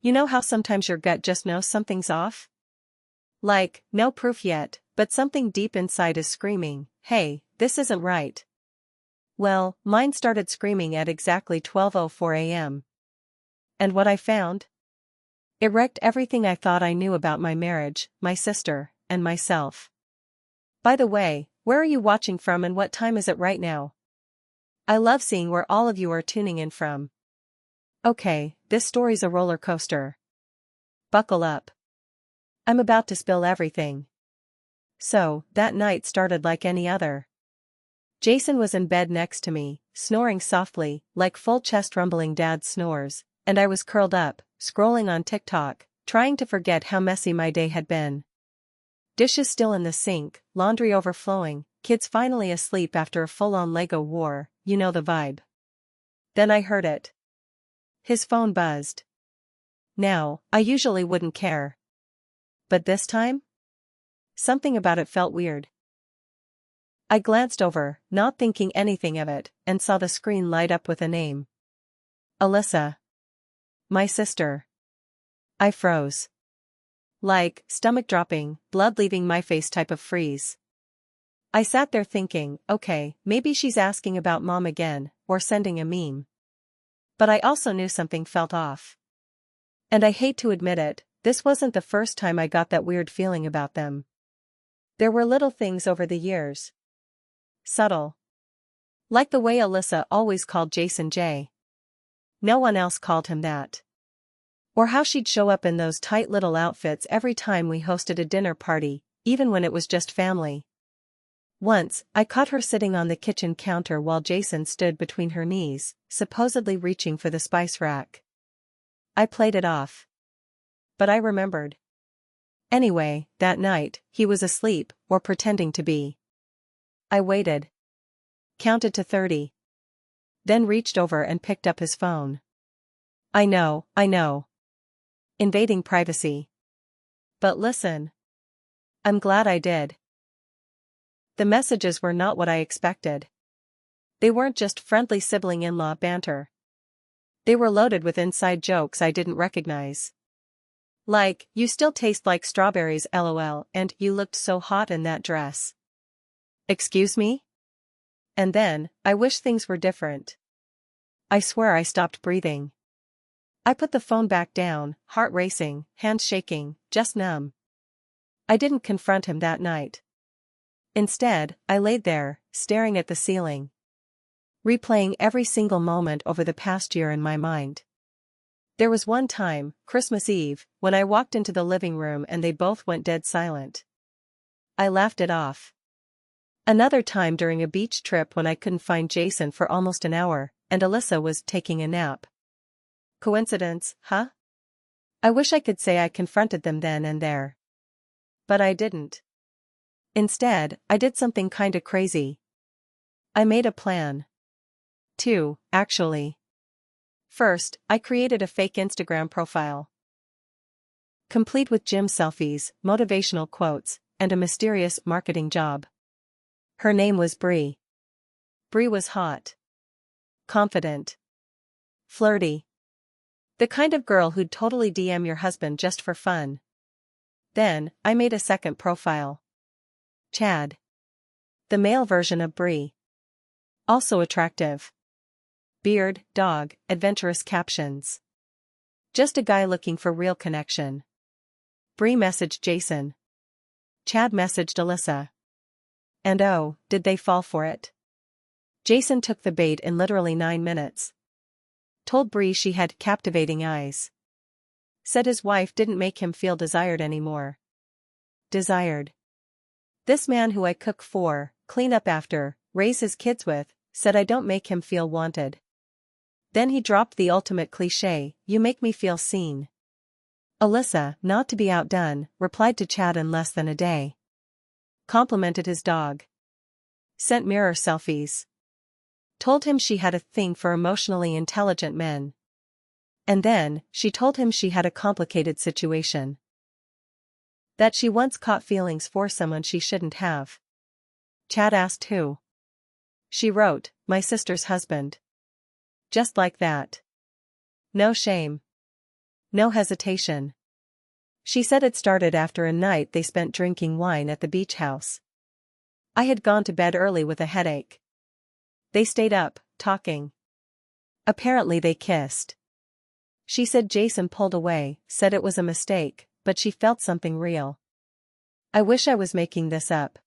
You know how sometimes your gut just knows something's off? Like, no proof yet, but something deep inside is screaming, hey, this isn't right. Well, mine started screaming at exactly 12:04 a.m. And what I found? It wrecked everything I thought I knew about my marriage, my sister, and myself. By the way, where are you watching from and what time is it right now? I love seeing where all of you are tuning in from. Okay, this story's a roller coaster. Buckle up. I'm about to spill everything. So, that night started like any other. Jason was in bed next to me, snoring softly, like full chest rumbling dad snores, and I was curled up, scrolling on TikTok, trying to forget how messy my day had been. Dishes still in the sink, laundry overflowing, kids finally asleep after a full-on Lego war, you know the vibe. Then I heard it. His phone buzzed. Now, I usually wouldn't care. But this time? Something about it felt weird. I glanced over, not thinking anything of it, and saw the screen light up with a name. Alyssa. My sister. I froze. Like, stomach dropping, blood leaving my face type of freeze. I sat there thinking, okay, maybe she's asking about mom again, or sending a meme. But I also knew something felt off. And I hate to admit it, this wasn't the first time I got that weird feeling about them. There were little things over the years. Subtle. Like the way Alyssa always called Jason J. No one else called him that. Or how she'd show up in those tight little outfits every time we hosted a dinner party, even when it was just family. Once, I caught her sitting on the kitchen counter while Jason stood between her knees, supposedly reaching for the spice rack. I played it off. But I remembered. Anyway, that night, he was asleep, or pretending to be. I waited. Counted to 30. Then reached over and picked up his phone. I know. Invading privacy. But listen. I'm glad I did. The messages were not what I expected. They weren't just friendly sibling in-law banter. They were loaded with inside jokes I didn't recognize. Like, you still taste like strawberries LOL, and you looked so hot in that dress. Excuse me? And then, I wish things were different. I swear I stopped breathing. I put the phone back down, heart racing, hands shaking, just numb. I didn't confront him that night. Instead, I laid there, staring at the ceiling. Replaying every single moment over the past year in my mind. There was one time, Christmas Eve, when I walked into the living room and they both went dead silent. I laughed it off. Another time during a beach trip when I couldn't find Jason for almost an hour, and Alyssa was taking a nap. Coincidence, huh? I wish I could say I confronted them then and there. But I didn't. Instead, I did something kinda crazy. I made a plan. Two, actually. First, I created a fake Instagram profile. Complete with gym selfies, motivational quotes, and a mysterious marketing job. Her name was Bree. Bree was hot. Confident. Flirty. The kind of girl who'd totally DM your husband just for fun. Then, I made a second profile. Chad. The male version of Bree. Also attractive. Beard, dog, adventurous captions. Just a guy looking for real connection. Bree messaged Jason. Chad messaged Alyssa. And oh, did they fall for it? Jason took the bait in literally 9 minutes. Told Bree she had captivating eyes. Said his wife didn't make him feel desired anymore. Desired. This man who I cook for, clean up after, raise his kids with, said I don't make him feel wanted. Then he dropped the ultimate cliché, you make me feel seen. Alyssa, not to be outdone, replied to Chad in less than a day. Complimented his dog. Sent mirror selfies. Told him she had a thing for emotionally intelligent men. And then, she told him she had a complicated situation. That she once caught feelings for someone she shouldn't have. Chad asked who. She wrote, my sister's husband. Just like that. No shame. No hesitation. She said it started after a night they spent drinking wine at the beach house. I had gone to bed early with a headache. They stayed up, talking. Apparently they kissed. She said Jason pulled away, said it was a mistake, but she felt something real. I wish I was making this up.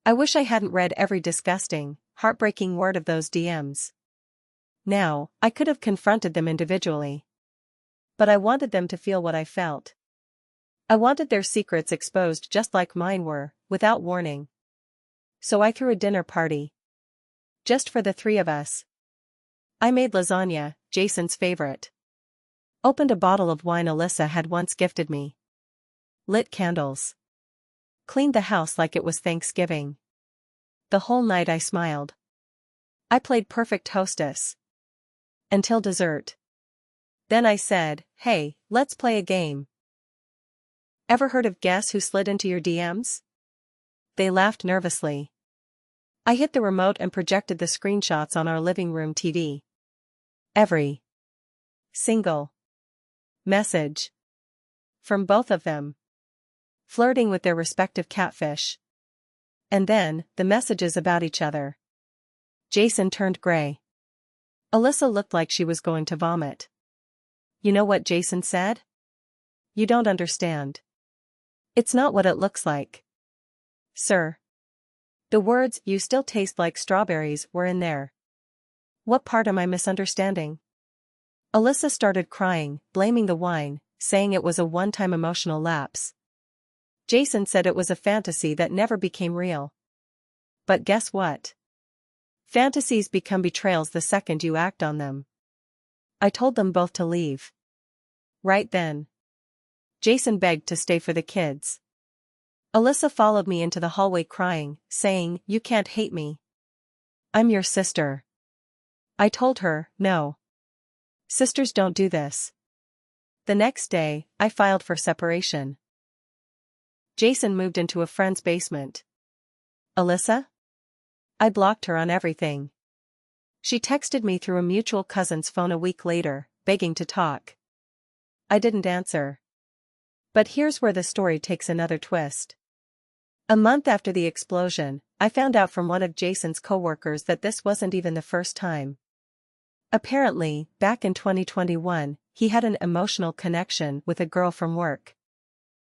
I wish I hadn't read every disgusting, heartbreaking word of those DMs. Now, I could have confronted them individually. But I wanted them to feel what I felt. I wanted their secrets exposed just like mine were, without warning. So I threw a dinner party. Just for the three of us. I made lasagna, Jason's favorite. Opened a bottle of wine Alyssa had once gifted me. Lit candles. Cleaned the house like it was Thanksgiving. The whole night I smiled. I played perfect hostess. Until dessert. Then I said, "Hey, let's play a game. Ever heard of Guess Who Slid Into Your DMs?" They laughed nervously. I hit the remote and projected the screenshots on our living room TV. Every single message from both of them, flirting with their respective catfish. And then, the messages about each other. Jason turned gray. Alyssa looked like she was going to vomit. You know what Jason said? You don't understand. It's not what it looks like. Sir. The words, "you still taste like strawberries," were in there. What part am I misunderstanding? Alyssa started crying, blaming the wine, saying it was a one-time emotional lapse. Jason said it was a fantasy that never became real. But guess what? Fantasies become betrayals the second you act on them. I told them both to leave. Right then. Jason begged to stay for the kids. Alyssa followed me into the hallway crying, saying, "You can't hate me. I'm your sister." I told her, "No. Sisters don't do this." The next day, I filed for separation. Jason moved into a friend's basement. Alyssa? I blocked her on everything. She texted me through a mutual cousin's phone a week later, begging to talk. I didn't answer. But here's where the story takes another twist. A month after the explosion, I found out from one of Jason's coworkers that this wasn't even the first time. Apparently, back in 2021, he had an emotional connection with a girl from work.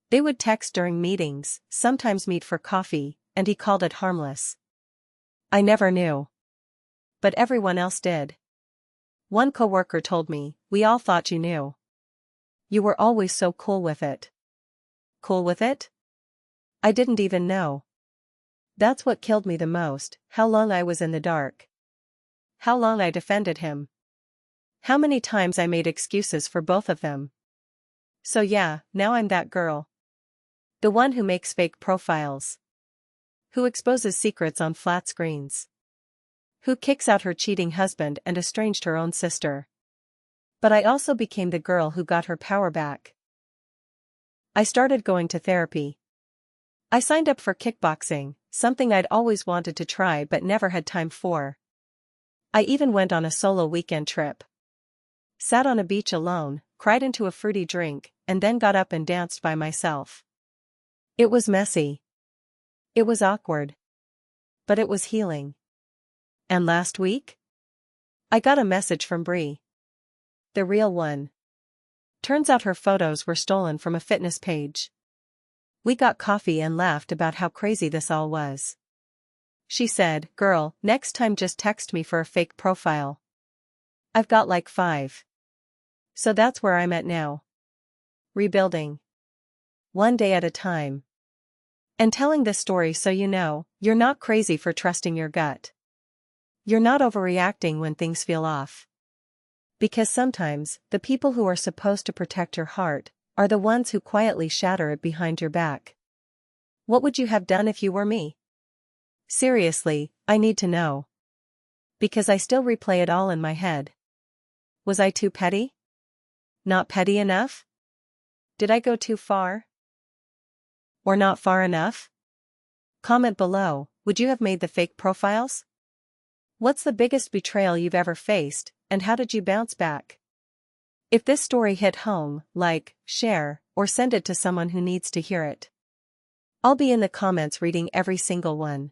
They would text during meetings, sometimes meet for coffee, and he called it harmless. I never knew. But everyone else did. One coworker told me, "We all thought you knew. You were always so cool with it." Cool with it? I didn't even know. That's what killed me the most, how long I was in the dark. How long I defended him. How many times I made excuses for both of them. So yeah, now I'm that girl. The one who makes fake profiles. Who exposes secrets on flat screens. Who kicks out her cheating husband and estranged her own sister. But I also became the girl who got her power back. I started going to therapy. I signed up for kickboxing, something I'd always wanted to try but never had time for. I even went on a solo weekend trip. Sat on a beach alone, cried into a fruity drink, and then got up and danced by myself. It was messy. It was awkward. But it was healing. And last week? I got a message from Bree. The real one. Turns out her photos were stolen from a fitness page. We got coffee and laughed about how crazy this all was. She said, "Girl, next time just text me for a fake profile. I've got like 5. So that's where I'm at now. Rebuilding. One day at a time. And telling this story so you know, you're not crazy for trusting your gut. You're not overreacting when things feel off. Because sometimes, the people who are supposed to protect your heart are the ones who quietly shatter it behind your back. What would you have done if you were me? Seriously, I need to know. Because I still replay it all in my head. Was I too petty? Not petty enough? Did I go too far? Or not far enough? Comment below, would you have made the fake profiles? What's the biggest betrayal you've ever faced, and how did you bounce back? If this story hit home, like, share, or send it to someone who needs to hear it. I'll be in the comments reading every single one.